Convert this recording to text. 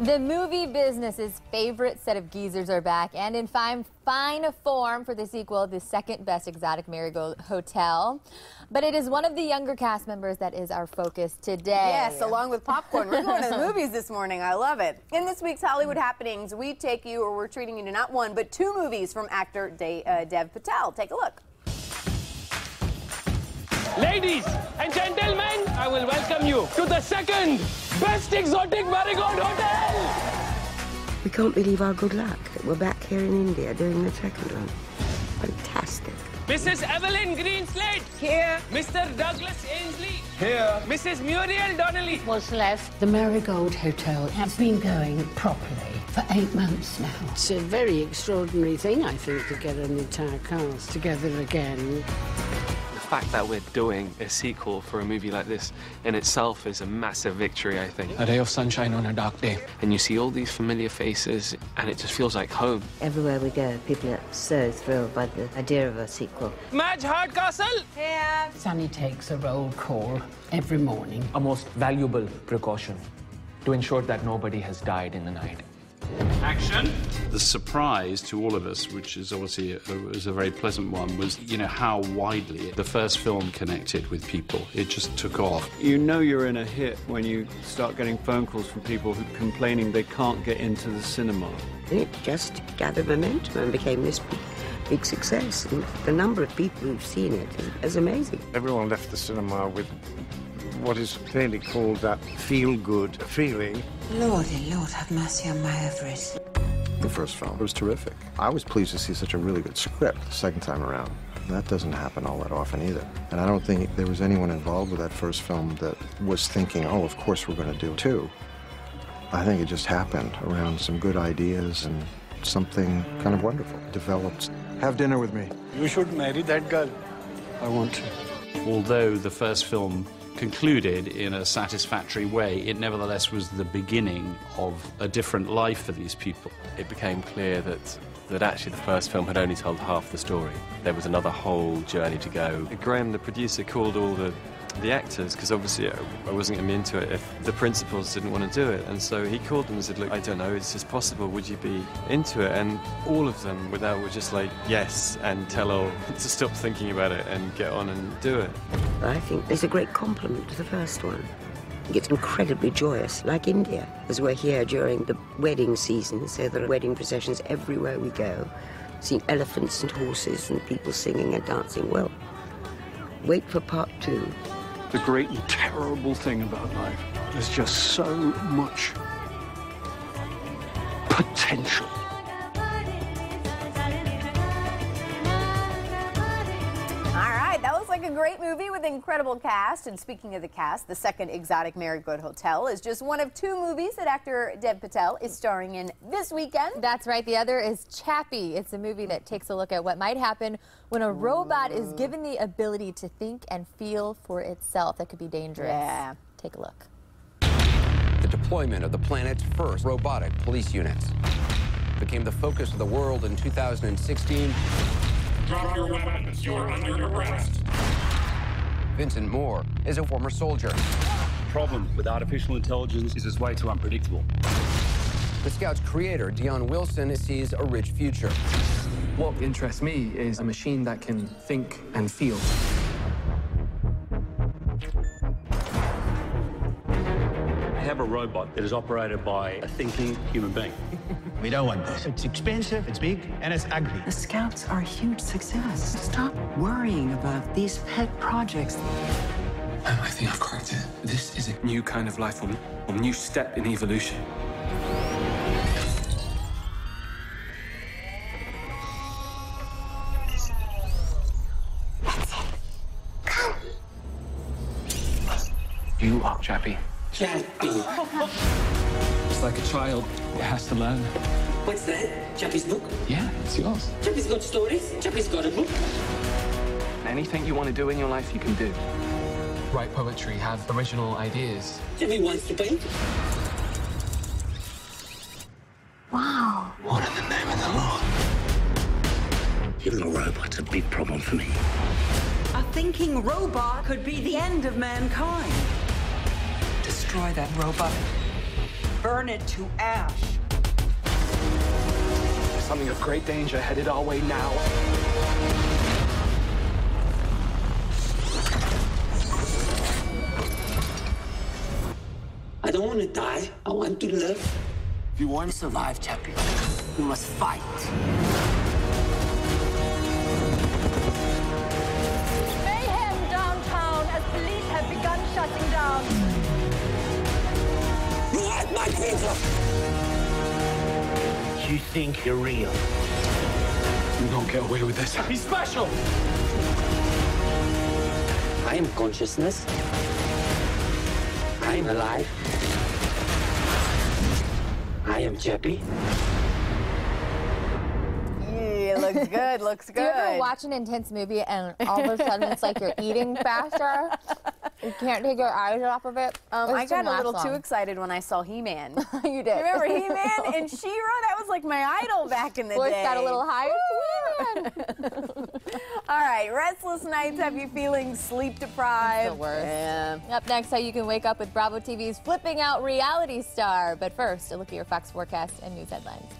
The movie business's favorite set of geezers are back and in fine form for the sequel, the second best exotic Marigold Hotel. But it is one of the younger cast members that is our focus today. Yes, along with popcorn. We're going to the movies this morning. I love it. In this week's Hollywood Happenings, we're treating you to not one, but two movies from actor Dev Patel. Take a look. Ladies and gentlemen, I will welcome you to the second best exotic Marigold Hotel. We can't believe our good luck. We're back here in India doing the second one. Fantastic. Mrs. Evelyn Greenslade. Here. Mr. Douglas Ainsley. Here. Mrs. Muriel Donnelly. What's left? The Marigold Hotel has been going properly for 8 months now. It's a very extraordinary thing, I think, to get an entire cast together again. The fact that we're doing a sequel for a movie like this in itself is a massive victory, I think. A ray of sunshine on a dark day. And you see all these familiar faces, and it just feels like home. Everywhere we go, people are so thrilled by the idea of a sequel. Madge Hardcastle. Yeah. Sonny takes a roll call every morning. A most valuable precaution to ensure that nobody has died in the night. Action. The surprise to all of us, which is obviously a very pleasant one, was, how widely the first film connected with people. It just took off. You know you're in a hit when you start getting phone calls from people who are complaining they can't get into the cinema. It just gathered momentum and became this big success. And the number of people who've seen it is amazing. Everyone left the cinema with what is clearly called that feel-good feeling. Lordy, Lord, have mercy on my ovaries. The first film was terrific. I was pleased to see such a really good script the second time around. That doesn't happen all that often either. And I don't think there was anyone involved with that first film that was thinking, oh, of course we're going to do two. I think it just happened around some good ideas and something kind of wonderful developed. Have dinner with me. You should marry that girl. I want to. Although the first film concluded in a satisfactory way, it nevertheless was the beginning of a different life for these people. It became clear that actually the first film had only told half the story. There was another whole journey to go. Graham, the producer, called all the actors, because obviously I wasn't going to be into it if the principals didn't want to do it. And so he called them and said, look, I don't know, is this possible? Would you be into it? And all of them, without, were just like, yes, and tell all to stop thinking about it and get on and do it. I think it's a great compliment to the first one. It gets incredibly joyous, like India, as we're here during the wedding season, so there are wedding processions everywhere we go, seeing elephants and horses and people singing and dancing. Well, wait for part 2. The great and terrible thing about life is just so much potential. Like a great movie with an incredible cast. And speaking of the cast, the second exotic Marigold Hotel is just one of two movies that actor Dev Patel is starring in this weekend. That's right. The other is Chappie. It's a movie that takes a look at what might happen when a robot is given the ability to think and feel for itself. That could be dangerous. Yeah. Take a look. The deployment of the planet's first robotic police units became the focus of the world in 2016. Drop your weapons. You're under arrest. Vincent Moore is a former soldier. The problem with artificial intelligence is it's way too unpredictable. The Scout's creator, Dion Wilson, sees a rich future. What interests me is a machine that can think and feel. I have a robot that is operated by a thinking human being. We don't want this. It's expensive, it's big, and it's ugly. The Scouts are a huge success. Stop worrying about these pet projects. I think I've cracked it. This is a new kind of life form, a new step in evolution. That's it. Come. You are Chappie. Chappie. It's like a child. It has to learn. What's that? Chappie's book? Yeah, it's yours. Chappie's got stories. Chappie's got a book. Anything you want to do in your life, you can do. Write poetry, have original ideas. Chappie wants to paint. Wow. What in the name of the law? Your little robot's a big problem for me. A thinking robot could be the end of mankind. Destroy that robot. burn it to ash. There's something of great danger headed our way now. I don't want to die. I want to live. If you want to survive, Chappie, you must fight. Mayhem downtown as police have begun shutting down. You hurt my people! You think you're real? You don't get away with this. He's special! I am consciousness. I am alive. I am Chappie. Yeah, looks good, looks good. Do you ever watch an intense movie and all of a sudden it's like you're eating faster? You can't take your eyes off of it? I got a little too excited when I saw He-Man. You did. Remember He-Man and She-Ra? That was like my idol back in the Voice day. got a little higher. All right, restless nights have you feeling sleep deprived. It's the worst. Yeah. Up next, how you can wake up with Bravo TV's flipping out reality star. But first, a look at your Fox forecast and news headlines.